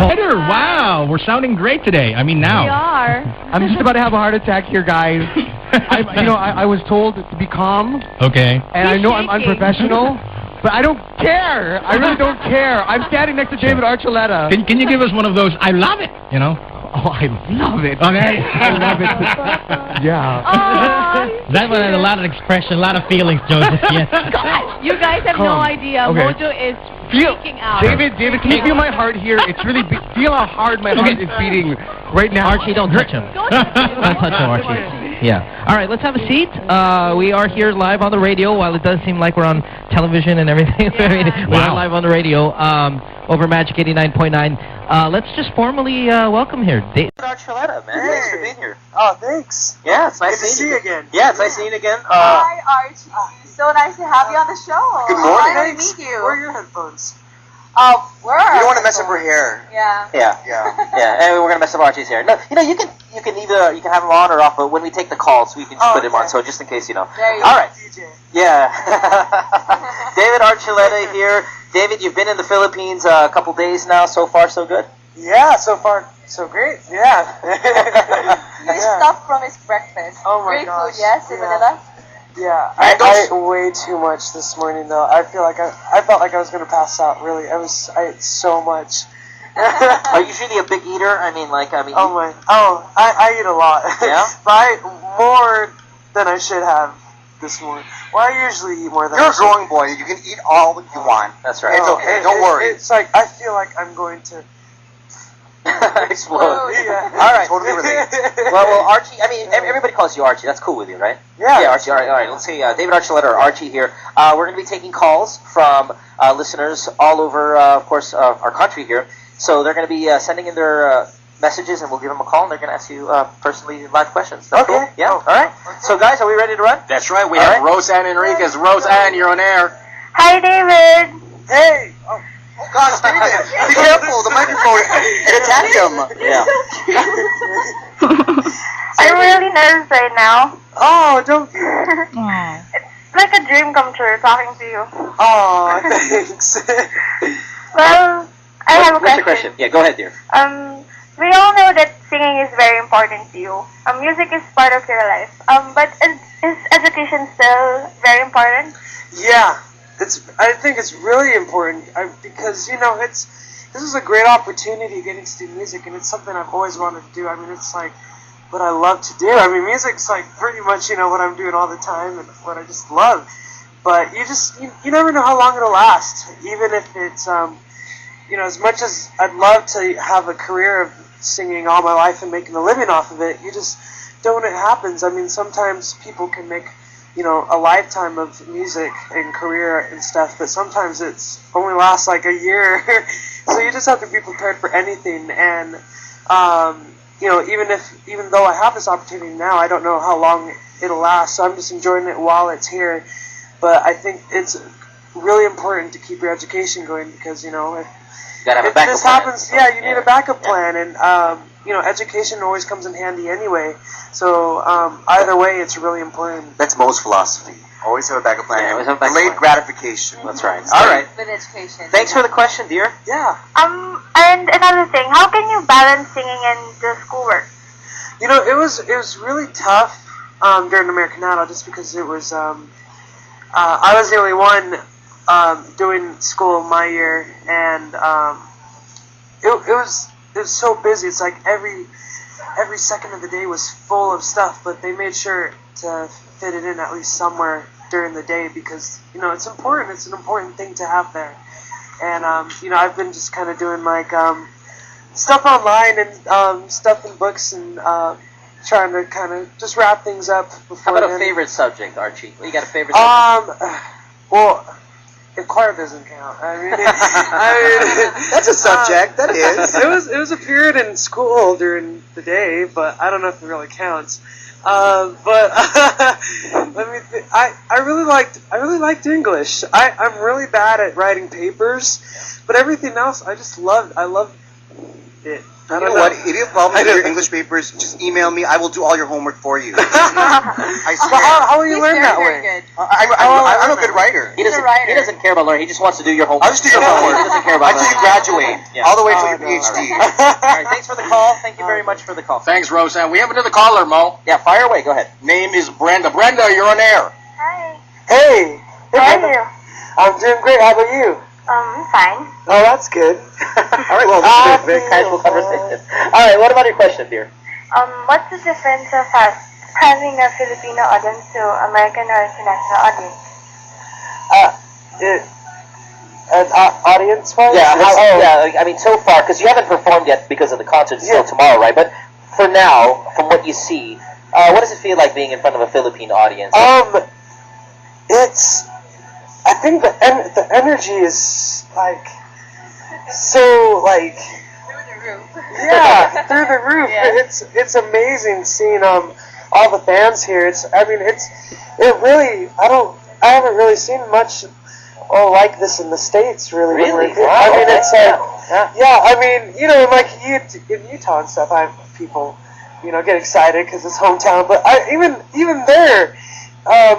Better. Wow, we're sounding great today. I mean, now. We are. I'm just about to have a heart attack here, guys. I was told to be calm. Okay. And I know I'm unprofessional, but I don't care. I really don't care. I'm standing next to David Archuleta. Can you give us one of those, I love it, you know? Oh, I love it. Okay. I love it. Yeah. That one had a lot of expression, a lot of feelings, Joseph. Yes. You guys have no idea. Okay. Mojo is freaking out. David, can you feel my heart here? It's really feel how hard my heart is beating right now. Archie, don't touch him. Don't touch him, Archie. Yeah. All right, let's have a seat. We are here live on the radio. While it does seem like we're on television and everything, Yeah. we are live on the radio over Magic 89.9. Let's just formally welcome here David Archuleta, man. Hey. Thanks for being here. Oh, thanks. Yeah, it's nice Good to see you again. Yeah, it's nice seeing you again. Hi, Archie. So nice to have you on the show. Good morning. Nice to meet you. Where are your headphones? Where? You don't want to mess up her hair. Yeah. Yeah. And we're gonna mess up Archie's hair. No, you can either have them on or off, but when we take the calls, we can just put them on. So just in case, There you All go. right. DJ. Yeah. David Archuleta here. David, you've been in the Philippines a couple days now. So far, so good. Yeah, so far, so great. Yeah. Good stuff from his breakfast. Oh my Great gosh. food, yes, in Yeah. Manila. Yeah, I ate way too much this morning though. I felt like I was gonna pass out. Really, I ate so much. Are you usually a big eater? I mean. I eat a lot. Yeah? But I ate more than I should have this morning. Well, I usually eat more than You're I a should. growing boy. You can eat all that you want. That's right. It's okay. Don't worry. It's like I feel like I'm going to Explode. Yeah. All right. Totally relate. Well, Archie. I mean, everybody calls you Archie. That's cool with you, right? Yeah. Yeah, Archie. All right. Let's see. David Archuleta or Archie here. We're going to be taking calls from listeners all over, of course, our country here. So they're going to be sending in their messages, and we'll give them a call, and they're going to ask you personally live questions. That's Okay. Cool? Yeah. All right. So, guys, are we ready to run? That's right. We All have right. Roseanne Enriquez. Roseanne, you're on air. Hi, David. Hey. Oh, God, David. Be careful. The microphone. It attacked him. Yeah. I'm really nervous right now. Oh, don't be. It's like a dream come true talking to you. Oh, thanks. Well, I have a What's your question. question? Yeah, go ahead, dear. We all know that singing is very important to you. Music is part of your life. But is education still very important? Yeah, I think it's really important because this is a great opportunity getting to do music, and it's something I've always wanted to do. I mean, it's like what I love to do. I mean, music's like pretty much what I'm doing all the time and what I just love. But you never know how long it'll last. Even if it's as much as I'd love to have a career of singing all my life and making a living off of it, you just don't know when it happens. I mean, sometimes people can make a lifetime of music and career and stuff, but sometimes it's only lasts like a year. So you just have to be prepared for anything. And even though I have this opportunity now, I don't know how long it'll last. So I'm just enjoying it while it's here. But I think it's really important to keep your education going because You gotta have a backup this plan. happens, you need a backup plan, and education always comes in handy anyway. So either way, it's really important. That's most philosophy. Always have a backup plan. Yeah, always have a backup Delayed plan. gratification. That's right. All right. With education. Thanks for the question, dear. Yeah. And another thing, how can you balance singing and the schoolwork? It was really tough during American Idol just because it was I was the only one doing school my year, and it was so busy. It's like every second of the day was full of stuff, but they made sure to fit it in at least somewhere during the day because it's important. It's an important thing to have there. And I've been just kind of doing like stuff online and stuff in books and trying to kind of just wrap things up before. How about a then. favorite subject, Archie? You got a favorite subject? Well, if choir doesn't count, I mean, That's a subject. That is. It was a period in school during the day, but I don't know if it really counts. But let me think. I really liked English. I'm really bad at writing papers, but everything else I just loved. I love You know what? If you have problems with your English papers, just email me. I will do all your homework for you. I swear. How will you learn that way? Good. I'm a good writer. He doesn't. He doesn't care about learning. He just wants to do your homework. I'll just do your homework. He doesn't care about Until you learning. graduate. Yeah. All the way till your PhD. All right. Thanks for the call. Thank you very much for the call. Thanks, Roseanne. We have another caller, Mo. Yeah, fire away. Go ahead. Name is Brenda. Brenda, you're on air. Hi. Hey. How are you? I'm doing great. How about you? Fine. Oh, that's good. All right. Well, this is a very casual conversation. All right. What about your question, dear? What's the difference of us having a Filipino audience to American or international audience? Audience-wise? I mean, so far, because you haven't performed yet because of the concert until tomorrow, right? But for now, from what you see, what does it feel like being in front of a Philippine audience? I think the energy is like so like through the roof. Yeah. It's amazing seeing all the fans here. I haven't really seen much like this in the States really. Really? I mean, it's like Yeah. I mean, in Utah and stuff, people get excited because it's hometown. But even there,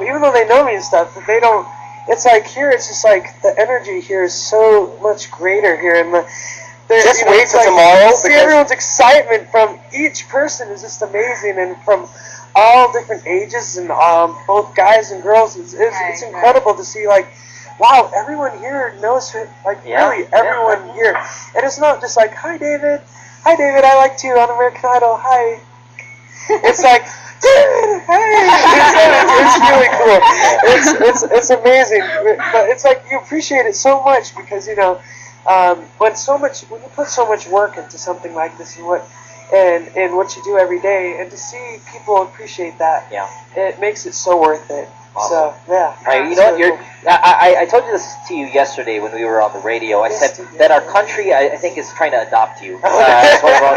even though they know me and stuff, they don't. It's like here, it's just like the energy here is so much greater here, and Just wait till tomorrow, See because- everyone's excitement from each person is just amazing, and from all different ages and both guys and girls, it's incredible to see like, wow, everyone here knows who, really everyone here, and it's not just like, hi David, I liked you on American Idol, hi. It's like, David, hey! It's really cool. It's amazing. But it's like you appreciate it so much because when you put so much work into something like this and what you do every day, and to see people appreciate that, it makes it so worth it. Awesome. So yeah. You know what? I told you this to you yesterday when we were on the radio. I said that our country, I think, is trying to adopt you. That's what we're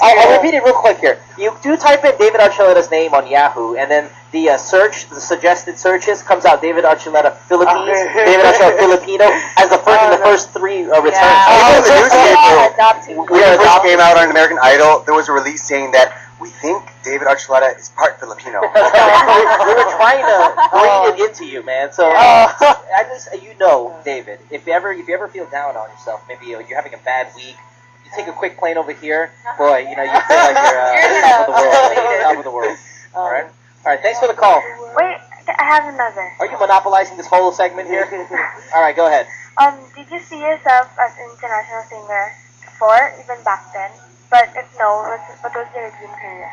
I'll repeat it real quick here. You do type in David Archuleta's name on Yahoo, and then the suggested searches comes out David Archuleta Philippines, David Archuleta Filipino as the first three returns. Even in the newspaper, Adopting. when it first came out on American Idol, there was a release saying that we think David Archuleta is part Filipino. we were trying to bring it into you, man. So at least David, if you ever feel down on yourself, maybe you're having a bad week, you take a quick plane over here, boy, you feel like you're top of the world. All right. Thanks for the call. Wait, I have another. Are you monopolizing this whole segment here? All right, go ahead. Did you see yourself as an international singer before, even back then? But if no, what was your dream career?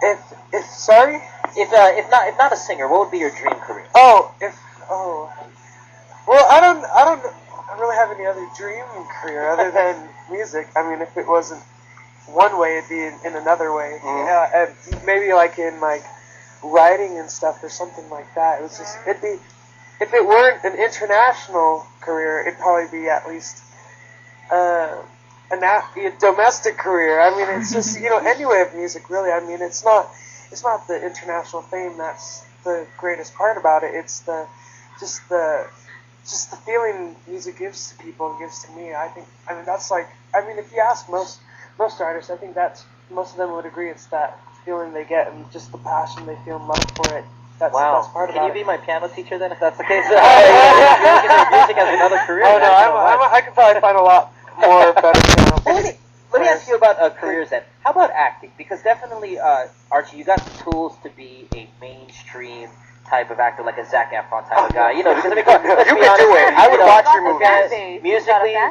If not a singer, what would be your dream career? Well, I don't really have any other dream career other than music. I mean, if it wasn't one way, it'd be in another way. And maybe like in like writing and stuff or something like that. It'd be, if it weren't an international career, it'd probably be at least a domestic career. I mean, it's just any way of music really. I mean, it's not the international fame that's the greatest part about it. It's just the feeling music gives to people and gives to me. If you ask most artists, I think that's most of them would agree. It's that feeling they get and just the passion they feel and love for it. That's part Can about you be it. my piano teacher then, if that's the case? You're looking at music as another career. Oh no, I could probably find a lot more better piano. Let me ask you about careers then. How about acting? Because definitely, Archie, you got the tools to be a mainstream type of actor, like a Zac Efron type of guy. Because I mean, come on, let's You be can honest. do it. I would watch your Got movies. the fan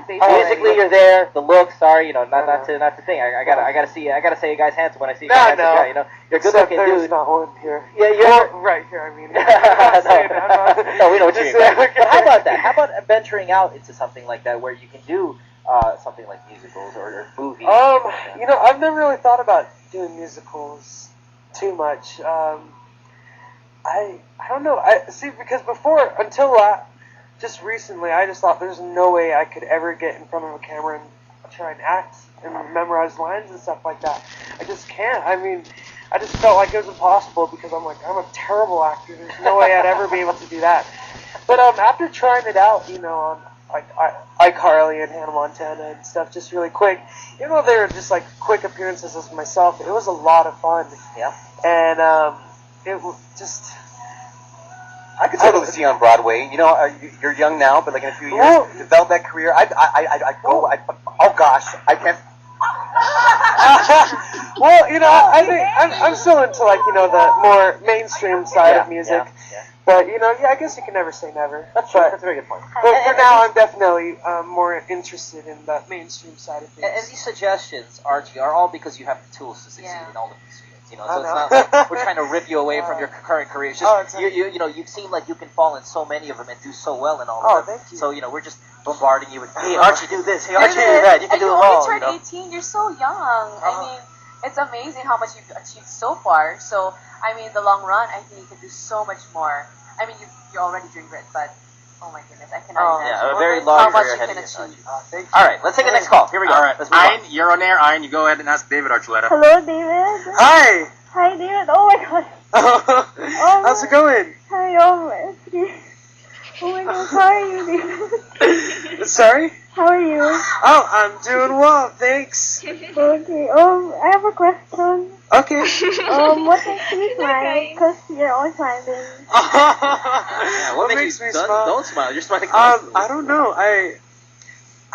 base. Musically, you're there. The looks are, not to think. I gotta say a guy's handsome when I see a guy's handsome guy. You're a good looking There's dude. not one here. Yeah, you're right here. I mean, I'm not saying that, I'm not- no, we know what you mean. Right? Okay. But how about that? How about venturing out into something like that, where you can do something like musicals or movies? I've never really thought about doing musicals too much. I don't know. Because before, just recently, I just thought there's no way I could ever get in front of a camera and try and act and memorize lines and stuff like that. I just can't. I mean, I just felt like it was impossible because I'm a terrible actor. There's no way I'd ever be able to do that. But after trying it out, iCarly and Hannah Montana and stuff, just really quick. Even though they were just like quick appearances as myself, it was a lot of fun. Yeah. And it was just. I could totally see you on Broadway. You know, you're young now, but like in a few years, Well- develop that career. Oh gosh, I can't. Well, you know, I think I'm still into like the more mainstream side of music. Yeah. But I guess you can never say never. That's true. But, That's a very good point. but for now, I'm definitely more interested in the mainstream side of And things. these suggestions, Archie, are all because you have the tools to succeed Yeah. in all of these fields. So I it's know. not like we're trying to rip you away from your current career. It's just Oh, you seem like you can fall in so many of them and do so well in all Oh, of them. thank you. So we're just bombarding you with, hey Archie, do this. Hey Archie, do that. You can And do you it only all. turned You know? 18. You're so young. I mean, it's amazing how much you've achieved so far. So, I mean, in the long run, I think you can do so much more. I mean, you're already doing great, but oh my goodness, I cannot imagine Yeah, a very how long much career you ahead can of you. achieve. Thank you. All right, let's take the next call. Here we go. All right, Let's move on. Ian, you're on air. Ian, you go ahead and ask David Archuleta. Hello, David. Hi. Hi, David. Oh my God. How's it going? Hi, oh my God. How are you, David? Sorry? How are you? Oh, I'm doing well, thanks. Okay. I have a question. Okay. What makes you smile? Because you're always smiling. Yeah, what makes me smile? Don't smile. You're smiling. I don't know. I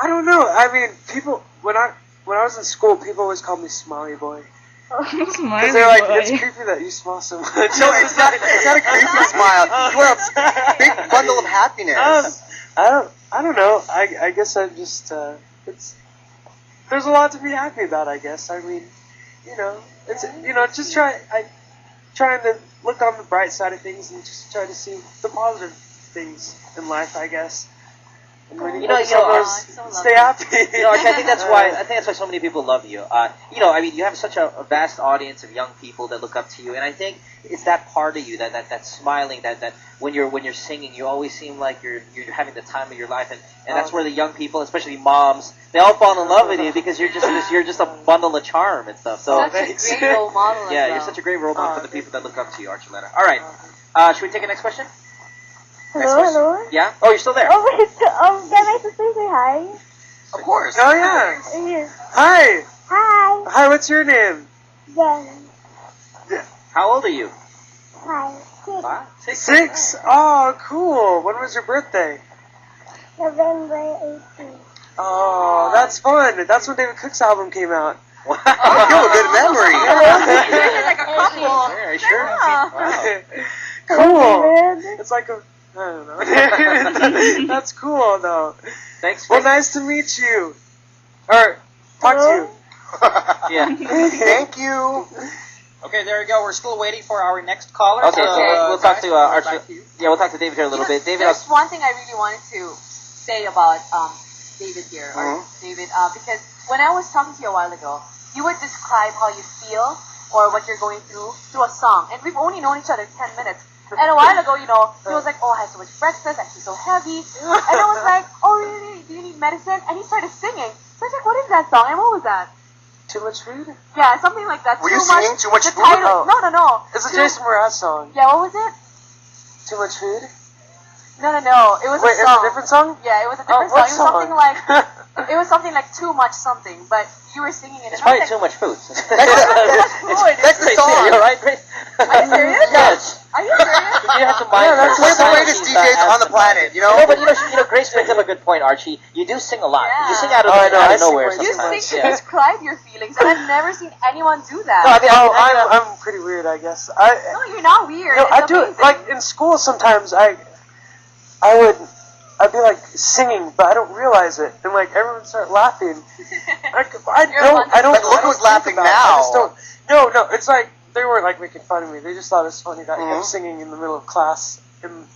don't know. I mean, people when I was in school, people always called me Smiley Boy. Because they're like, it's creepy that you smile so much. No, it's not a creepy smile. You are a big bundle of happiness. I don't know. I guess I just there's a lot to be happy about. I guess. I mean, it's just trying to look on the bright side of things and just try to see the positive things in life. I guess. And when you focus on those, stay happy. Archie, I think that's why so many people love you. I mean, you have such a vast audience of young people that look up to you, and I think it's that part of you that smiling that when you're singing, you always seem like you're having the time of your life, and that's where the young people, especially moms, they all fall in love with you because you're just a bundle of charm and stuff. So Such a great role model. yeah, as you're well. such a great role model for the people that look up to you, Archuleta. All right, should we take the next question? Hello? Yeah. Oh, you're still there. Oh, wait. Can I just say hi? Of course. Oh yeah. Yes. Hi. Hi. Hi. What's your name? Jen. How old are you? Hi. 6. 6. Oh, cool. When was your birthday? November 18th. Oh, that's fun. That's when David Cook's album came out. Wow. You have a good memory. You're like a couple. Very sure. Yeah. Wow. Cool. David. It's like a. I don't know. That's cool though. Thanks. Well, nice to meet you. Or talk to you. Yeah. Thank you. Okay, there you go. We're still waiting for our next caller. Okay, So, we'll talk to guys, Archie. back to you. Yeah, we'll talk to David here a little bit. David, There's one thing I really wanted to say about David here, or David, because when I was talking to you a while ago, you would describe how you feel or what you're going through a song, and we've only known each other 10 minutes. And a while ago, he was like, oh, I had so much breakfast, I feel so heavy. And I was like, oh, really? Do you need medicine? And he started singing. So I was like, what is that song? And what was that? Too much food? Yeah, something like that. Were you singing Too Much the Food? title- No. It's a Jason Mraz song. Yeah, what was it? Too much food? No. It was Wait, a it's song. a different song? Yeah, it was a different what song. It was something song? like it was something like too much something, but you were singing it. it's and I was probably like, too much food. That's the song. You're right, Grace. Are you serious? Yes. Are you serious? You have to mind. that's We're the greatest DJs on the planet, you know? No, but Grace brings up a good point, Archie. You do sing a lot. Yeah. You sing out of, Oh, I know, I sing nowhere way You sometimes. sing to Yeah. describe your feelings, and I've never seen anyone do that. No, I mean, I'm pretty weird, I guess. No, you're not weird. No, It's I do it, amazing. like, in school sometimes I'd be like singing, but I don't realize it, and like everyone would start laughing. I don't. Like, look who's think laughing about it. now. I just don't. No. It's like they weren't like making fun of me. They just thought it was funny that I kept singing in the middle of class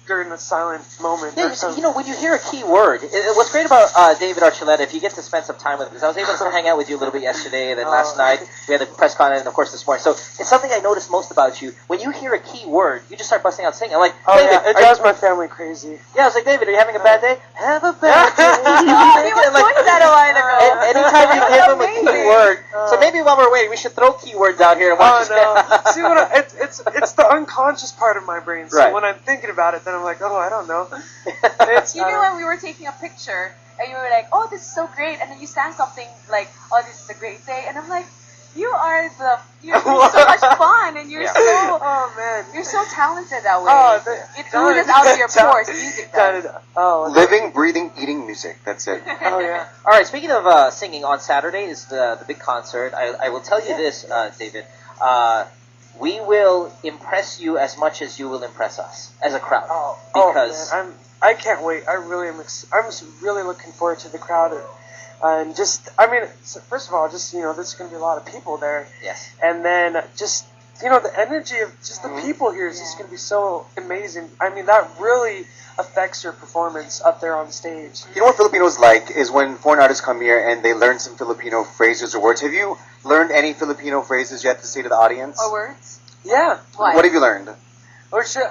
during a silent moment. Yeah, or something. when you hear a key word, what's great about David Archuleta, if you get to spend some time with him, because I was able to hang out with you a little bit yesterday, and then last night we had the press con, and of course this morning. So it's something I noticed most about you. When you hear a key word, you just start busting out singing. I'm like, Oh David, yeah, it drives my family crazy. yeah, I was like, David, are you having a bad day? Have a bad day. Oh, he was doing that a while ago. Anytime you give him a key, keyword. So maybe while we're waiting, we should throw keywords out here. And watch no. See what it's the unconscious part of my brain. So Right. when I'm thinking about it, then I'm like, oh, I don't know. Even when we were taking a picture and you were like, oh, this is so great, and then you sang something like, oh, this is a great day, and I'm like, you're so much fun, and you're Oh man, you're so talented that way. Oh, It oozes out of your pores. Music does. Oh, Living, breathing, eating music. That's it. oh yeah. All right. Speaking of singing, on Saturday is the big concert. I will tell you this, David. We will impress you as much as you will impress us as a crowd. Because man, I can't wait. I really am. I'm just really looking forward to the crowd. And just, I mean, first of all, just, there's going to be a lot of people there. yes. And then just, the energy of just the people here is just going to be so amazing. I mean, that really affects your performance up there on stage. You know what Filipinos like is when foreign artists come here and they learn some Filipino phrases or words. Have you learned any Filipino phrases yet to say to the audience? Or words? Yeah. What have you learned? Or should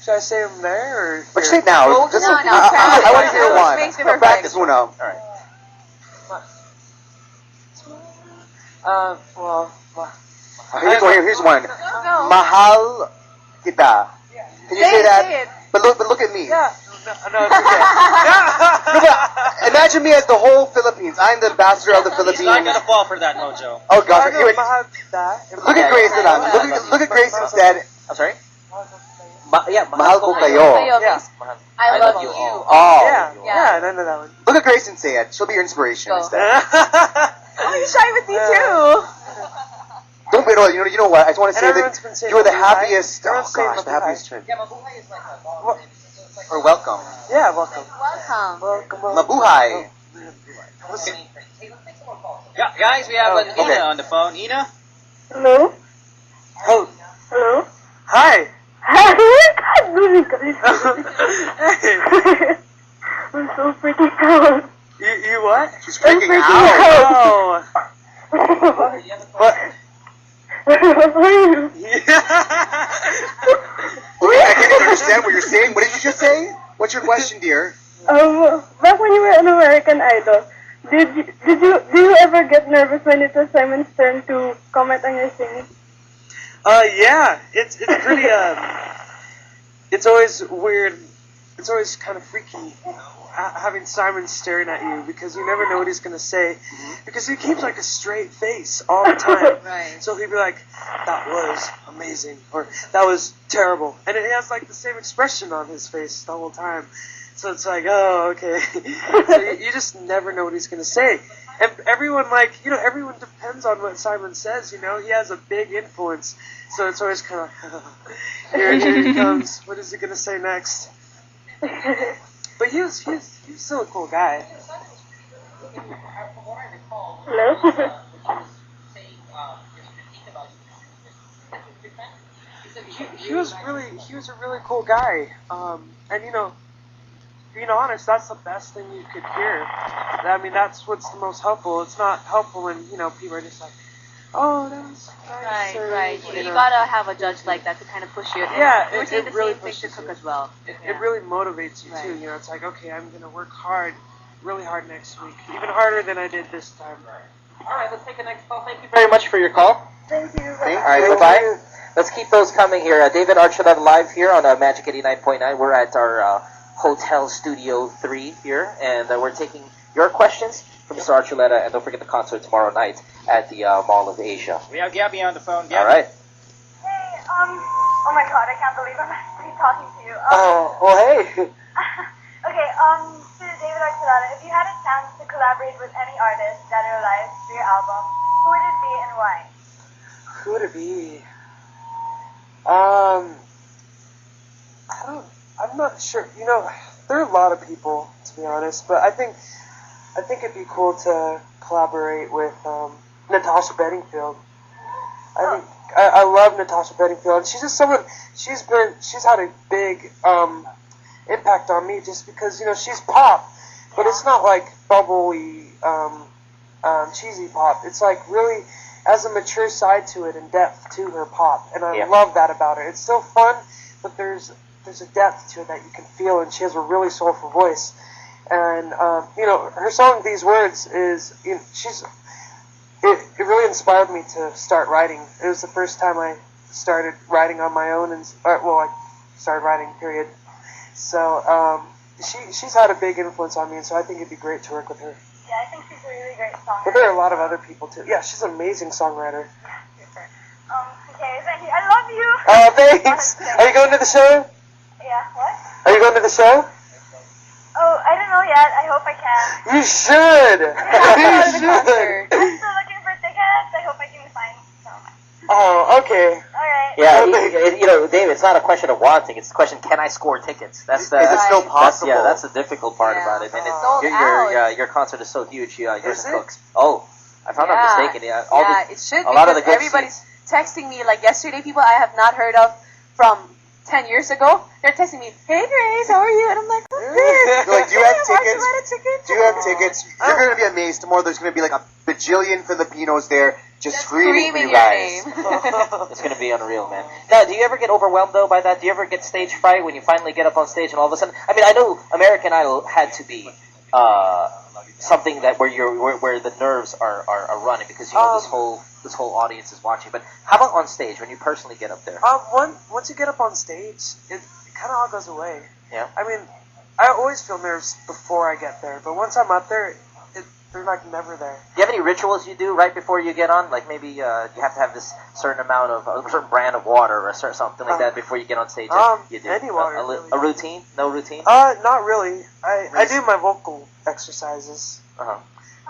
I say them there? Or But say it now. No, Just- no, I want to hear practice. one. Makes it perfect. Practice muna. All right. Well, Here's one. Go. Mahal kita. Can you say that? Say it. But look at me. yeah. No, it's okay. No, but imagine me as the whole Philippines. I'm the ambassador of the Philippines. He's not gonna fall for that, Mojo. Oh God! I know, Anyway, mahal kita. look at Grace now. Look at Grace instead. I'm sorry. Mahal ko kayo. Kayo Yeah. means, I love you. Oh. Yeah, I know that one. Look at Grace and say it. She'll be your inspiration Go. instead. Oh, you're shy with me too. Don't wait. You know what? I just want to say everyone's been that saying you are the mabuhay. happiest. Oh Everyone's saying gosh, the mabuhay. happiest chick. Yeah, Mabuhay is like a Well, Or welcome. yeah, welcome. Welcome. Mabuhay. Yeah, guys, we have Oh, Ina okay. on the phone. Ina? Hello? Oh, Hello? hi. Hi! God, really, guys. Hey, I'm so freaking out. you what? She's freaking freaking out. Oh. What? Okay, I can't even understand what you're saying. What did you just say? What's your question, dear? Back when you were an American Idol, do you ever get nervous when it was Simon's turn to comment on your singing? Yeah, it's pretty, it's always weird, it's always kind of freaky having Simon staring at you because you never know what he's going to say because he keeps like a straight face all the time. Right. So he'd be like, that was amazing, or that was terrible. And it has like the same expression on his face the whole time. So it's like, oh, okay. So you just never know what he's going to say. And everyone, everyone depends on what Simon says, he has a big influence. So it's always kind of, here he comes. What is he going to say next? But he's still a cool guy. Hello? He was a really cool guy. And being honest, that's the best thing you could hear. I mean, that's what's the most helpful. It's not helpful when, people are just like, oh, that was nice. Right. or, You gotta have a judge like that to kind of push you. Yeah, we're saying it the really same thing to pushes Cook you. as well. It really motivates you too. Right. It's like, okay, I'm gonna work hard, really hard next week, even harder than I did this time. All right, let's take the next call. Thank you very much for your call. Thank you. All right, bye-bye. Let's keep those coming here. David Archuleta live here on Magic 89.9. We're at our Hotel Studio 3 here, and we're taking your questions from Mr. Archuleta, and don't forget the concert tomorrow night at the Mall of Asia. We have Gabby on the phone. Gabby? All right. Hey, oh my god, I can't believe I'm actually talking to you. Hey. Okay, to David Archuleta, if you had a chance to collaborate with any artist dead or alive for your album, who would it be and why? Who would it be? I'm not sure. There are a lot of people, to be honest, but I think it'd be cool to collaborate with Natasha Bedingfield. I love Natasha Bedingfield, and she's just someone. She's had a big impact on me just because she's pop, but it's not like bubbly, cheesy pop. It's like really has a mature side to it and depth to her pop, and I love that about her. It's still fun, but there's a depth to it that you can feel, and she has a really soulful voice. and you know, her song "These Words" is it really inspired me to start writing. It was the first time I started writing on my own, and I started writing. Period. So she's had a big influence on me, and so I think it'd be great to work with her. Yeah, I think she's a really great songwriter. But there are a lot of other people too. Yeah, she's an amazing songwriter. Super. Okay, thank you. I love you. Oh, thanks. Are you going to the show? Yeah, what? Are you going to the show? Oh, I don't know yet. I hope I can. You should. You should. I'm still looking for tickets. I hope I can find some. Oh, okay. Alright. Yeah, you know, Dave, it's not a question of wanting. It's a question: can I score tickets? That's the. Is it still possible? That's the difficult part about it. And Sold out. your concert is so huge. Yours Is and it? Cook's. Oh, if I'm not mistaken, yeah. It should. A lot of the good everybody's texting me like yesterday. People I have not heard of from 10 years ago. They're texting me, "Hey Grace, how are you?" And I'm like, "What's this?" Like, do you have tickets? Archuleta tickets? Do you have tickets? You're going to be amazed. Tomorrow there's going to be like a bajillion Filipinos there just screaming for you your guys. name. It's going to be unreal, man. Now, do you ever get overwhelmed, though, by that? Do you ever get stage fright when you finally get up on stage and all of a sudden... I mean, I know American Idol had to be something that where the nerves are running because, you know, this whole audience is watching. But how about on stage, when you personally get up there? Once you get up on stage, it kind of all goes away. Yeah. I mean, I always feel nerves before I get there, but once I'm up there, they're like never there. Do you have any rituals you do right before you get on? Like maybe you have to have this certain amount of a certain brand of water or something like that before you get on stage. You do any water. a routine? No routine? Not really. I do my vocal exercises. Uh-huh.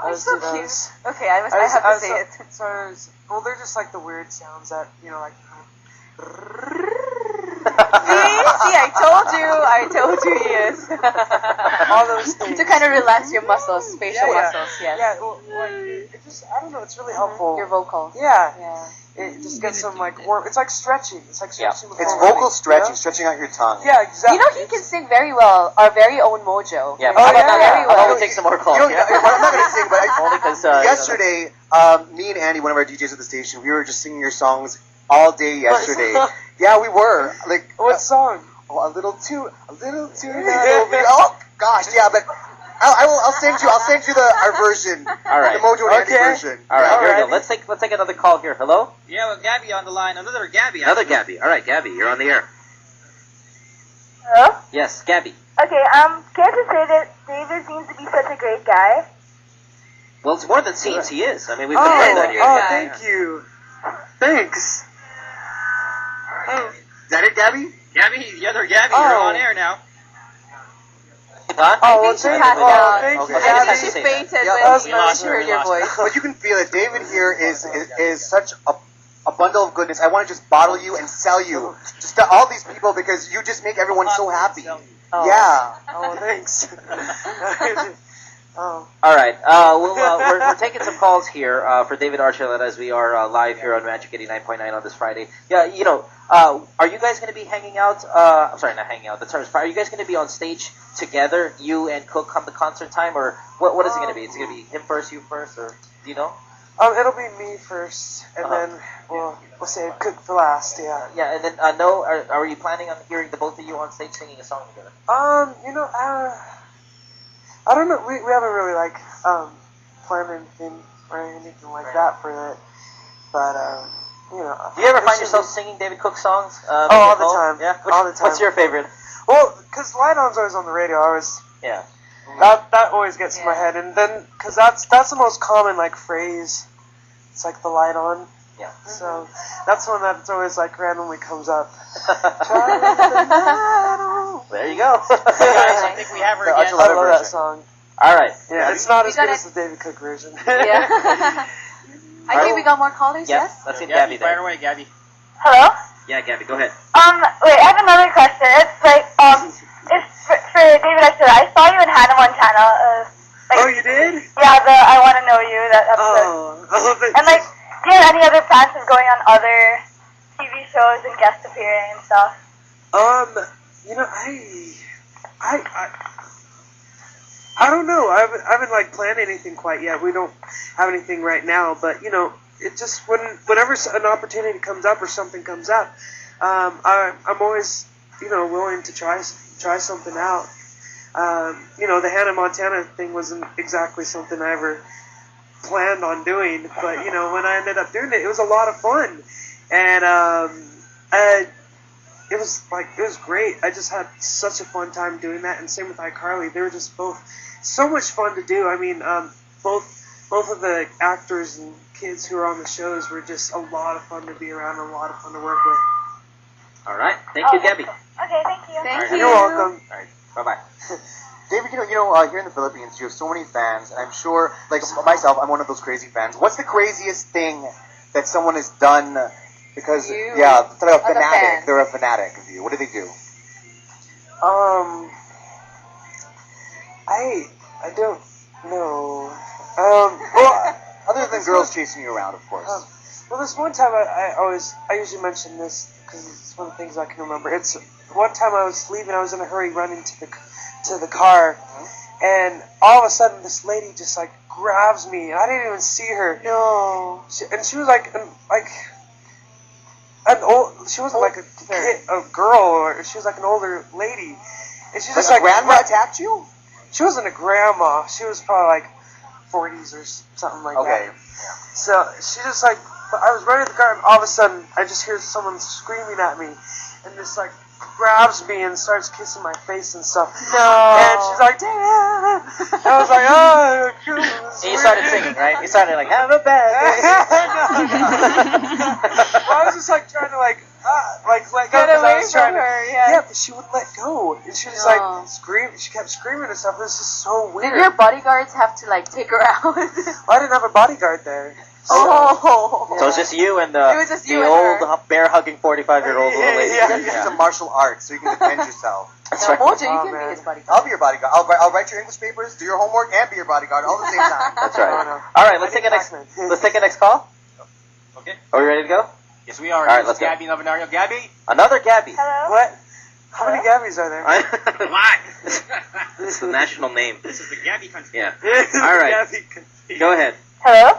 Oh, I so do cute. those. Okay, I have to say it. Well, they're just like the weird sounds that, you know, like. See, I told you, yes. All those things. To kind of relax your muscles, facial muscles, yes. Yeah, well, like, it just, I don't know, it's really helpful. Your vocals. Yeah. Yeah. It just gets some, like, warm. It's like stretching. It's like stretching before It's running, vocal stretching, you know? stretching out your tongue. Yeah, exactly. You know, he can sing very well, our very own Mojo. Yeah, Oh, how about yeah. that? Very How about well. we take some more calls? You know, Yeah? I'm not going to sing, but Only 'cause, yesterday, me and Andy, one of our DJs at the station, we were just singing your songs all day yesterday. Yeah, we were. Like, What song? a little too oh gosh, yeah, but I'll send you our version. All right. The Mojo and Andy Okay. version. All right, here we go. Alrighty. Let's take another call here. Hello? Yeah, well, Gabby on the line. Another Gabby. Another Gabby. All right, Gabby, you're on the air. Hello? Yes, Gabby. Okay, can I just say that David seems to be such a great guy? Well, it's more than seems he is. I mean, we've Oh, confirmed that here. thank you. Thanks. Is that it, Gabby? Gabby, the other Gabby, Oh. you're on air now. Huh? Oh, well, think she thank passed you. out. Thank Okay. you, I think Gabby. she Say fainted Yeah, when that's she nice. heard your voice. But you can feel it. David here is such a bundle of goodness. I want to just bottle you and sell you just to all these people because you just make everyone so happy. Oh. Yeah. Oh, thanks. Oh. All right. We're taking some calls here for David Archuleta as we are live here on Magic 89.9 on this Friday. Yeah, you know, are you guys going to be hanging out? I'm sorry, not hanging out. The term is Are you guys going to be on stage together, you and Cook, come the concert time, or what is it going to be? Is it going to be him first, you first, or do you know? It'll be me first, and then we'll save Cook for last. Yeah. Yeah, and then no, are you planning on hearing the both of you on stage singing a song together? You know, I don't know. We haven't really like planned anything or anything like that for it, but you know. Do you ever we find should yourself be- singing David Cook songs? all the time. Yeah, All the time. What's your favorite? Well, because Light On's always on the radio. I always Yeah. that always gets in my head, and then because that's the most common like phrase. It's like the light on. Yeah. So that's one that's always like randomly comes up. There you go. Guys, I think we have her The again. I Archuleta love that version. song. All right. Yeah, it's not as We good gotta- as the David Cook version. Yeah. I think we got more callers, Yeah. yes? Let's get Gabby, Gabby fire there. away, Gabby. Hello? Yeah, Gabby, go ahead. Wait, I have another question. It's like, it's for David Archuleta. I saw you in Hannah Montana. Oh, you did? Yeah, the I Want to Know You, that episode. Oh, And like, do you have any other plans of going on other TV shows and guest appearing and stuff? you know, I don't know. I haven't like planned anything quite yet. We don't have anything right now, but you know, it just whenever an opportunity comes up or something comes up, I'm always willing to try something out. The Hannah Montana thing wasn't exactly something I ever planned on doing, but when I ended up doing it, it was a lot of fun, and it was great. I just had such a fun time doing that, and same with iCarly. They were just both so much fun to do. I mean, both of the actors and kids who were on the shows were just a lot of fun to be around and a lot of fun to work with. All right. Thank you, Gabby. Okay, thank you. Thank Alright, you. You're welcome. All right. Bye-bye. David, here in the Philippines, you have so many fans, and I'm sure, like myself, I'm one of those crazy fans. What's the craziest thing that someone has done because, You? they're a As a fanatic. fan. They're a fanatic of you. What do they do? I don't know. Well, Other than girls chasing you around, of course. well, this one time I usually mention this because it's one of the things I can remember. It's one time I was leaving. I was in a hurry running to the car, and all of a sudden this lady just like grabs me, and I didn't even see her. No. She was like an old. She wasn't like a girl, or she was like an older lady, and she just Like a grandma attacked you? She wasn't a grandma. She was probably like 40s or something like Okay. that. So she just like, I was running the car, and all of a sudden I just hear someone screaming at me, and just like grabs me and starts kissing my face and stuff. No. And she's like, damn. And I was like, oh, cool. And you started singing, right? You started like, have a bad day. Well, I was just like trying to like let go Get because I away was from trying her, to. yeah. But she wouldn't let go, and she was No. like screaming. She kept screaming and stuff. It was just so weird. Did your bodyguards have to like take her out? I didn't have a bodyguard there. Oh. So it's just you and It was just the you and old her. bear-hugging 45-year-old little lady. You gotta get some martial arts so you can defend yourself. That's No, right. Mojo, you Oh, can man. be his bodyguard. I'll be your bodyguard. I'll write your English papers, do your homework, and be your bodyguard all at the same time. That's right. No, no. All right, let's take a next. Pac-Man. Let's take a next call. Okay. Are we ready to go? Yes, we are. All right, This let's is go. Gabby Novinario. Gabby? Another Gabby. Hello? What? How many Gabbies are there? Why? This is the national name. This is the Gabby country. Yeah. All right. Gabby. Go ahead. Hello?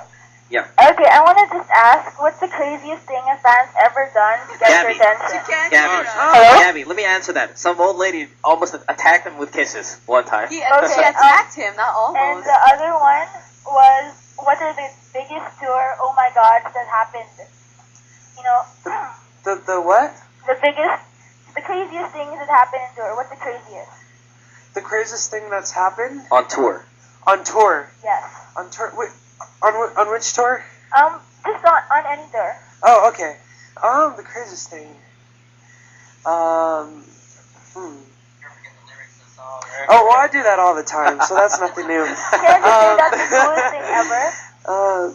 Yeah. Okay, I want to just ask, what's the craziest thing a fan's ever done to get your Gabby. attention? Gabby. Hello? Gabby, let me answer that. Some old lady almost attacked him with kisses one time. She Okay, attacked him, not And almost. the other one was, what are the biggest tour, oh my god, that happened? The what? The craziest things that happened in tour. What's the craziest? The craziest thing that's happened On tour. on tour. Yes. On tour. Wait, on which tour? Just on any tour. Oh, okay. The craziest thing. Oh, well, I do that all the time, so that's nothing new. Can I just say that's the coolest thing ever?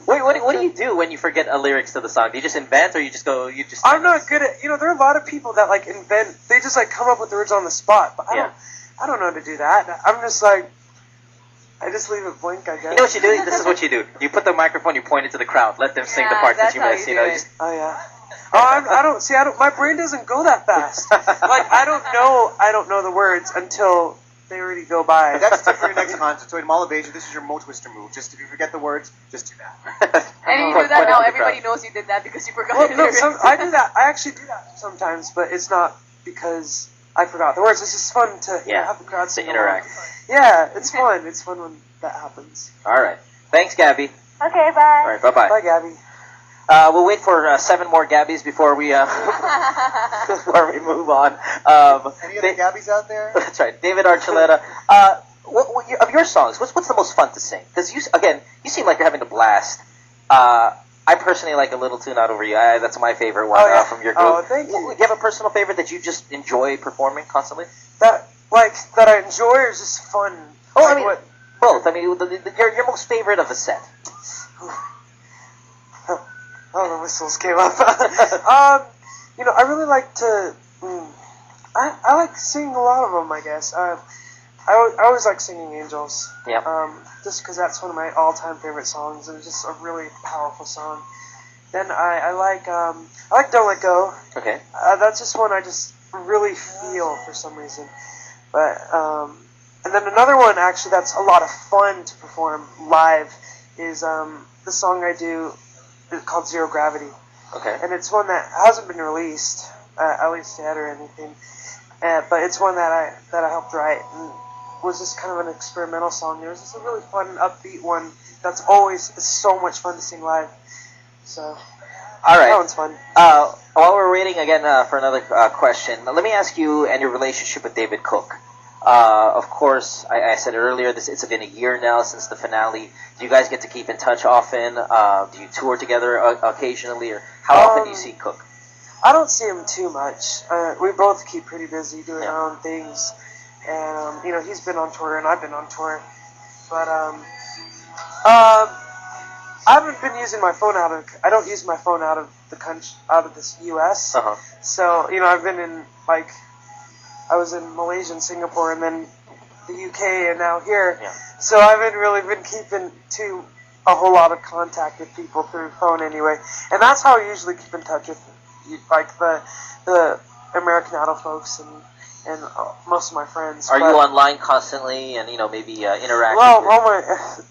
Wait, what do you do when you forget a lyrics to the song? Do you just invent, or you just go? You just. I'm not good at. There are a lot of people that like invent. They just like come up with the words on the spot, but Yeah. I don't know how to do that. I'm just like, I just leave it blank, I guess. You know what you do? This is what you do. You put the microphone, you point it to the crowd, let them sing the Yeah, parts that that's you how miss. you You know, do it. just Oh yeah. Oh, I don't see. My brain doesn't go that fast. Like I don't know the words until they already go by. But that's the tip for your next concert. So in Mall of Asia, this is your Mo Twister move. Just if you forget the words, just do that. And you Point- do that point it now, to the everybody crowd. knows you did that because you forgot Well, the no, lyrics. I do that. I actually do that sometimes, but it's not because I forgot the words. It's just fun to Yeah, have the crowd to sing interact. along. Yeah, it's fun. It's fun when that happens. All right. Thanks, Gabby. Okay, bye. All right. Bye-bye. Bye, Gabby. We'll wait for 7 more Gabbies before we before we move on. Any other Gabbies out there? That's right, David Archuleta. Of your songs, what's the most fun to sing? Because you seem like you're having a blast. I personally like A Little Tune Out Over You. That's my favorite one Oh, yeah. from your group. Oh, thank you. Do you have a personal favorite that you just enjoy performing constantly? That I enjoy or is just fun. Oh, Like I mean, what? both. I mean, your most favorite of the set. Oh, the whistles came up. I really like to. I like singing a lot of them. I guess. I always like singing Angels. Yeah. Just because that's one of my all-time favorite songs, and it's just a really powerful song. Then I like Don't Let Go. Okay. That's just one I just really feel for some reason. But and then another one actually that's a lot of fun to perform live is the song I do called Zero Gravity. Okay. And it's one that hasn't been released, at least yet or anything. But it's one that I helped write, and was just kind of an experimental song. It was just a really fun, upbeat one. That's always it's so much fun to sing live. So All that right. one's fun. While we're waiting again for another question, let me ask you and your relationship with David Cook. Of course, I said earlier, it's been a year now since the finale. Do you guys get to keep in touch often? Do you tour together occasionally, or how often do you see Cook? I don't see him too much. We both keep pretty busy doing Yeah. our own things, and he's been on tour and I've been on tour, but I haven't been using my phone I don't use my phone out of the country, out of this U.S. Uh-huh. So I've been in I was in Malaysia and Singapore and then the UK and now here. Yeah. So I haven't really been keeping a whole lot of contact with people through phone anyway, and that's how I usually keep in touch with the American Idol folks and most of my friends. Are you But- online constantly and maybe interacting? Well, with...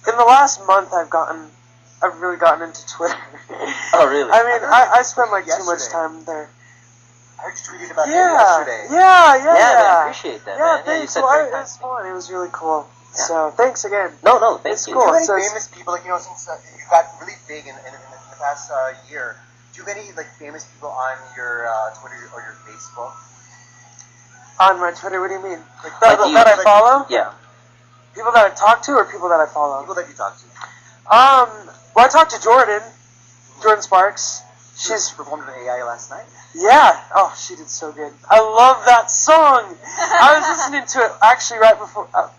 in the last month, I've really gotten into Twitter. Oh, really? I mean, I spend too much yesterday. time there. I heard you tweeted about Yeah, him yesterday. yeah, Yeah, man, I appreciate that, Yeah, man. Yeah, you thanks. said Well, great it things was to me. fun. It was really cool. Yeah. So thanks again. No, thank It's you. cool. Do you have So any it's- famous people, since you got really big in the past year, do you have any famous people on your Twitter or your Facebook? On my Twitter, what do you mean? Like People you- that I follow? Yeah. People that I talk to or people that I follow? People that you talk to. Well, I talked to Jordan Sparks. She's performed in AI last night. Yeah. Oh, she did so good. I love that song. I was listening to it actually right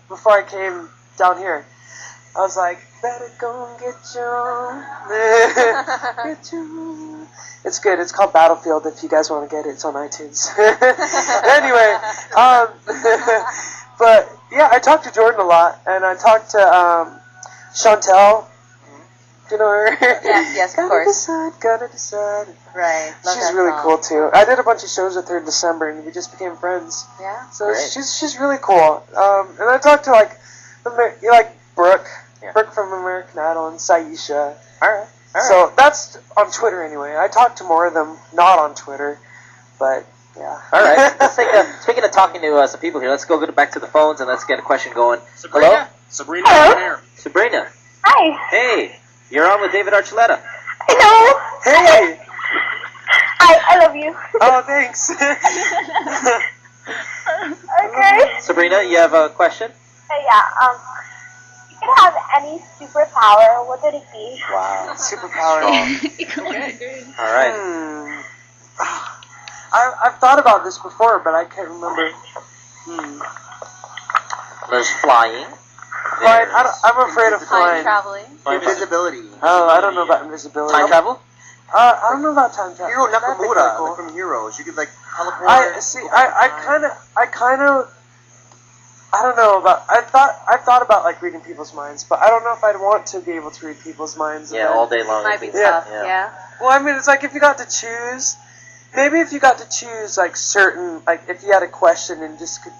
before I came down here. I was like, better go and get your get your. It's good. It's called Battlefield. If you guys want to get it, it's on iTunes. Anyway, but yeah, I talked to Jordan a lot, and I talked to Chantel. You know her? Yes, of course. Gotta decide. Right. Love She's that really song. cool too. I did a bunch of shows with her in December, and we just became friends. Yeah. So Great. she's really cool. And I talked to Brooke, Yeah. Brooke from American Idol, and Saisha. All right. So that's on Twitter anyway. I talked to more of them not on Twitter, but yeah. All right. Let's take speaking of talking to some people here, let's go back to the phones and let's get a question going. Sabrina? Hello? Sabrina, Hello? on air. Sabrina. Hi. Hey, you're on with David Archuleta. Hello. Hey! I love you. Oh, thanks. Okay. Sabrina, you have a question? Yeah. If you could have any superpower, what would it be? Wow. Superpower. All right. I've thought about this before, but I can't remember. There's flying. Flying. I'm afraid of Time flying. traveling. Invisibility. Oh, I don't know about invisibility. Time travel? I don't know about time travel. Hero That'd be Nakamura, kinda cool. from Heroes. You could teleport. I see. I kind of. I don't know about. I've thought about reading people's minds, but I don't know if I'd want to be able to read people's minds. Yeah, all day long. I Might be think. tough. Yeah. Yeah. Well, I mean, it's if you got to choose. Maybe if you got to choose certain if you had a question and just could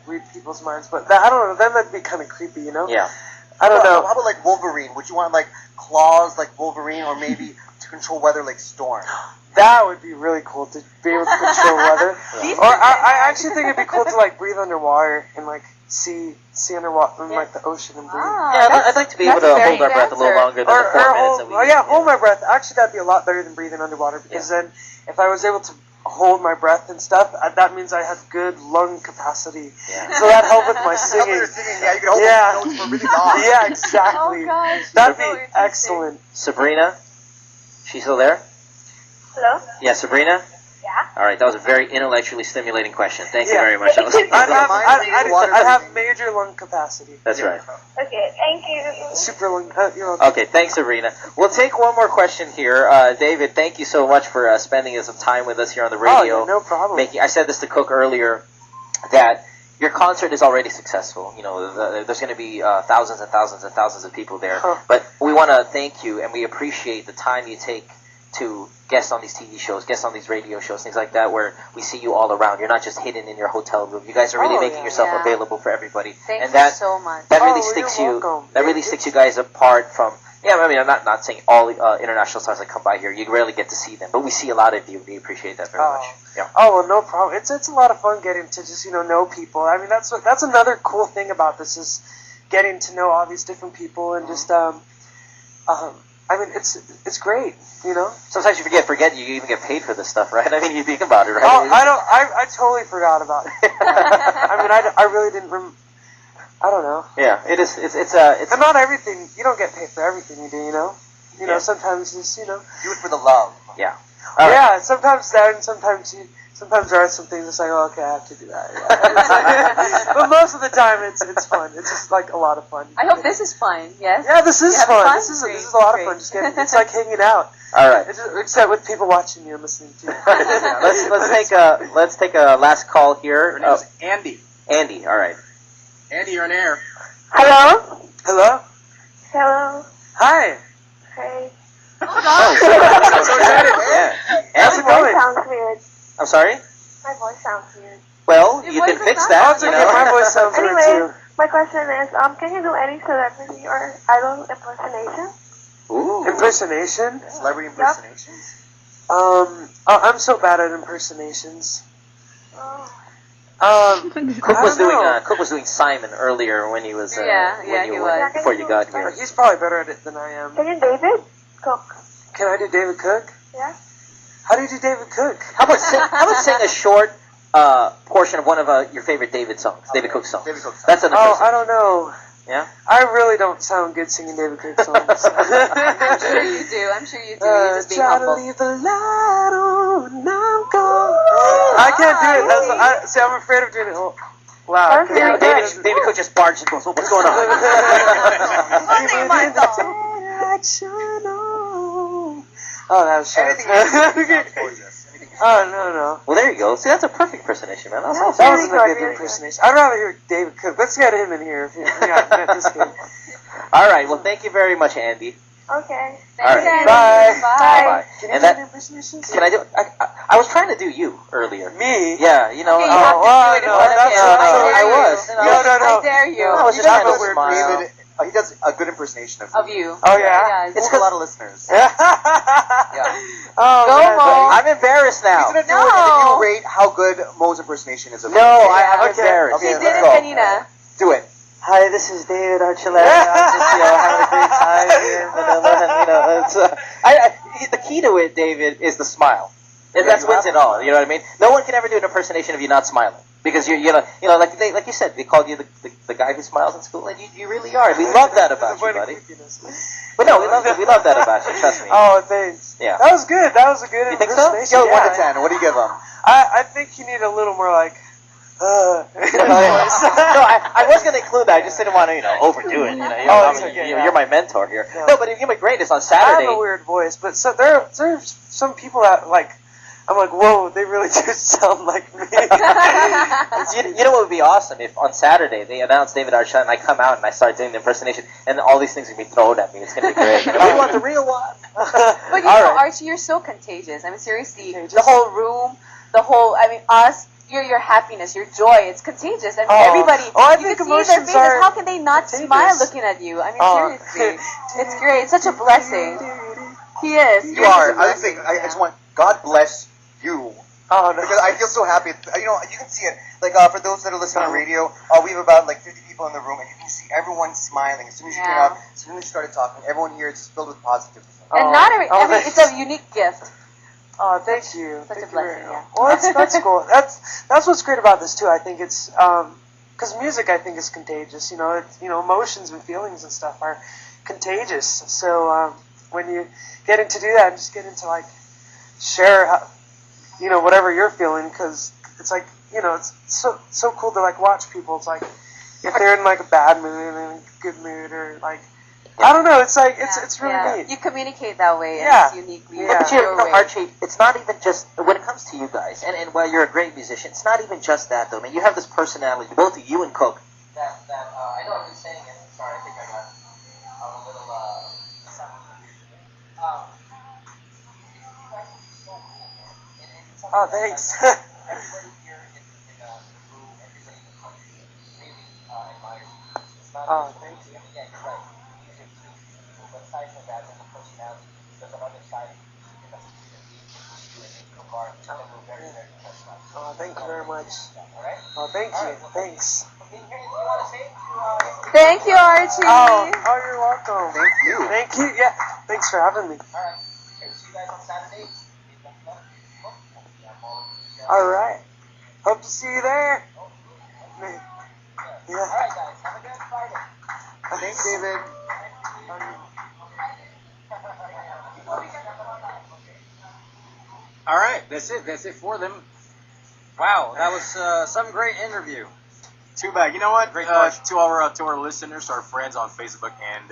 read people's minds, but I don't know. Then that'd be kind of creepy, you know. Yeah. I don't know. How about Wolverine? Would you want claws like Wolverine, or maybe to control weather like Storm? That would be really cool to be able to control weather. These Or I actually think it'd be cool to breathe underwater and see underwater in the ocean and breathe. Ah, Yeah, I'd like to be able that's to a very hold our good breath a little answer. longer than the 4 minutes that we hold my breath. Actually, that'd be a lot better than breathing underwater because then if I was able to hold my breath and stuff, that means I have good lung capacity. Yeah. So that'd help with my Help singing. with your singing, yeah, you could hold Yeah. those notes for really long. Yeah, exactly. Oh gosh. That'd so be interesting. excellent. Sabrina? She's still there? Hello? Yeah, Sabrina? Yeah? All right, that was a very intellectually stimulating question. Thank you Yeah. very much. That was- I'd have major lung capacity. That's right. Okay, thank you. Super lung. You're welcome. Okay, thanks, Sabrina. We'll take one more question here. David, thank you so much for spending some time with us here on the Oh, radio. yeah, no problem. I said this to Cook earlier, that your concert is already successful. There's going to be thousands and thousands and thousands of people there. Huh. But we want to thank you, and we appreciate the time you take to guest on these TV shows, guest on these radio shows, things like that, where we see you all around. You're not just hidden in your hotel room. You guys are really Oh, making yeah. yourself Yeah. available for everybody. Thank and you that so much. that really Oh, sticks you're you. welcome. That really sticks you guys apart from Yeah, I mean, I'm not saying all international stars that come by here. You rarely get to see them, but we see a lot of you. We appreciate that very much. Yeah. Oh well, no problem. It's a lot of fun getting to just know people. I mean, that's another cool thing about this is getting to know all these different people and just I mean, it's great. Sometimes you forget you even get paid for this stuff, right? I mean, you think about it, right? Oh, I totally forgot about it. I mean, I really didn't. I don't know. Yeah, it is. It's And not everything. You don't get paid for everything you do. Yeah. Sometimes just Do it for the love. Yeah. All right. Yeah, sometimes that, and sometimes there are some things that's like, oh, okay, I have to do that. Yeah. But most of the time, it's fun. It's just like a lot of fun. I hope this is fun. Yes. Yeah, this is You having fun. fun? This is Great, a lot of great. fun. It's like hanging out. All right. Except with people watching you and listening to you. Let's take a last call here. Her name is Andy. Andy. All right. Andy, you're on air. Hello? Hello. Hello. Hi. Hey. I'm so excited. Yeah. How's My it voice going? sounds weird. I'm sorry. My voice sounds weird. Well, Your you can voice is fix not- that. That's okay. My voice sounds weird Anyway, too. my question is, can you do any celebrity or idol impersonation? Ooh. Impersonation. Celebrity impersonations. I'm so bad at impersonations. Oh. Cook was doing Simon earlier when he was Yeah, he was. before you got here. He's probably better at it than I am. Can you David Cook? Can I do David Cook? Yeah. How do you do David Cook? How about sing a short portion of one of your favorite David songs, David Cook songs? David Cook songs. That's an Oh, impersonation. I don't know. Yeah. I really don't sound good singing David Cook songs. I'm sure you do. I'm sure you do. You're just being Try to humble. leave the light on, and I'm gone. I can't do it. See, I'm afraid of doing it loud. That's really good. David Cook just barges and goes, "Oh, what's going on?" Oh, that was Everything short. sounds gorgeous. Oh, no. Well, there you go. See, that's a perfect impersonation, man. That's awesome. That wasn't a Really good good. impersonation. I'd rather hear David Cook. Let's get him in here. If you just kidding. All right. Well, thank you very much, Andy. Okay. All right. Andy. Bye. Bye. Can you And do that- an impersonation? Can I do? I was trying to do you earlier. Me? Yeah, you know. Okay, you have to do it in front of that's him. not- I dare I you. was. No. I dare you. I was He just does trying to a weird smile. David. He does a good impersonation of Of you. Oh, yeah? Yes. It's a lot of listeners. Yeah. Oh, Go, man. Mo. I'm embarrassed now. He's gonna do No. it, and then you rate how good Mo's impersonation is of No, him. I'm Okay. embarrassed. He Okay, did let's it, go. Kanina. Do it. Hi, this is David Archuleta. I'm just, having a great time here in Manila. And, it's, the key to it, David, is the smile. And Yeah, that's you wins have it all. You know what I mean? No one can ever do an impersonation if you're not smiling. Because like you said, they called you the guy who smiles in school, and you really are. We love that about you, buddy. But no, we love that about you. Trust me. Oh, thanks. Yeah. That was good. That was a good You think so? impersonation. Yo, Yeah. 1 to 10. What do you give him? I think you need a little more like, No, I was going to include that. I just didn't want to, overdo it. Oh, it's okay, yeah. You're my mentor here. Yeah. No, but you're my greatest on I Saturday. have a weird voice, but so there's some people that like, I'm like, whoa, they really do sound like me. You know what would be awesome if on Saturday they announce David Archuleta and I come out and I start doing the impersonation and all these things are going to be thrown at me. It's going to be great. We want the real one. But you All know, right. Archie, you're so contagious. I mean, seriously, Contagious? the whole room, us, your happiness, your joy, it's contagious. I mean, Oh. everybody, Oh, I you think can see their emotions faces. are How can they not contagious. smile looking at you? I mean, Oh. seriously, it's great. It's such a blessing. He is. You You're are. such a I was blessing. saying, I just want God bless you. Oh no. Because I feel so happy. You can see it. Like, for those that are listening on radio, we have about like 50 people in the room, and you can see everyone smiling. As soon as you turn Yeah. up, as soon as you started talking, everyone here is just filled with positivity. And not every, Oh, I mean, it's a unique gift. Oh, thank you. Such a Thank you blessing, very yeah. Well, that's cool. That's what's great about this too. I think it's because music, I think, is contagious. Emotions and feelings and stuff are contagious. So when you get into do that, and just get into like share, whatever you're feeling, because it's like it's so cool to like watch people. It's like if they're in like a bad mood and in a good mood, or like I don't know. It's like it's really neat. You communicate that way, Yeah. and it's uniquely Yeah. But you your know, way. Archie, it's not even just when it comes to you guys, and while you're a great musician, it's not even just that though. I mean, you have this personality, both of you and Cook. That I know I've been saying it. Sorry, I think I got a little. Oh, thanks. Everybody here in the room, everybody in the country really admires you. It's not Oh, just thank you. Yeah, you're right. Music too. But aside from that, there's a personality. There's another side that you and Nico Bar that we're very, very impressed by. Oh, thank you very much. Alright? Oh, thank you. Thanks. Anything you want to say to Thank you, Archie. Oh, you're welcome. Thank you. Thank you. Yeah, thanks for having me. Alright. Okay, see you guys on Saturday. All right. Hope to see you there. Yeah. Alright, guys. Have a good Friday. Thanks, David. All right, that's it. That's it for them. Wow, that was some great interview. Too bad. You know what? Great question. To our listeners, our friends on Facebook and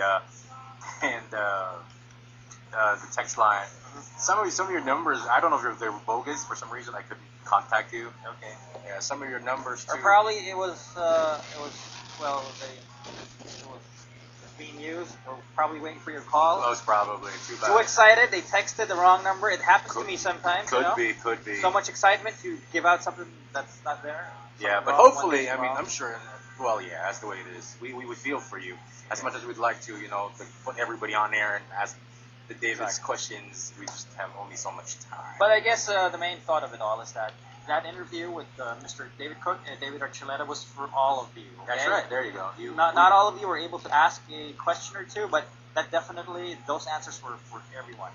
the text line. Some of your numbers, I don't know if they were bogus for some reason. I couldn't contact you. Okay. Yeah, some of your numbers too. Or probably it was being used. We're probably waiting for your call. Most probably. Too bad. Too excited, they texted the wrong number. It happens to me sometimes. Could you know? could be. So much excitement to give out something that's not there. Yeah, but Wrong one hopefully, is I mean, wrong. I'm sure. Well, yeah, that's the way it is. We would feel for you as much as we'd like to, you know, to put everybody on air and ask the David's questions. We just have only so much time. But I guess the main thought of it all is that interview with Mr. David Cook and David Archuleta was for all of you. Okay? That's right. There you go. Not all of you were able to ask a question or two, but that definitely those answers were for everyone.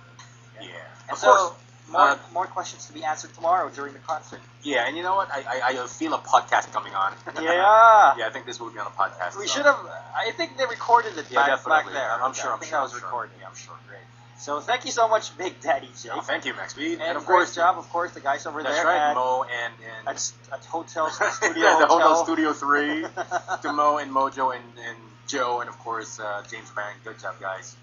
Yeah. And Of so course. more questions to be answered tomorrow during the concert. Yeah, and you know what? I feel a podcast coming on. Yeah. Yeah, I think this will be on a podcast. We so. should have. I think they recorded it Yeah, back definitely. there. I'm sure. I I'm think sure. that was I'm sure. recorded. Yeah, I'm sure. Great. So thank you so much, Big Daddy J. Oh, thank you, Max B. And of great course, job, of course, the guys over that's there right, at, Mo and at Hotel Studio. yeah, the Hotel. Hotel Studio 3 to Mo and Mojo and Joe and of course James Bang. Good job, guys.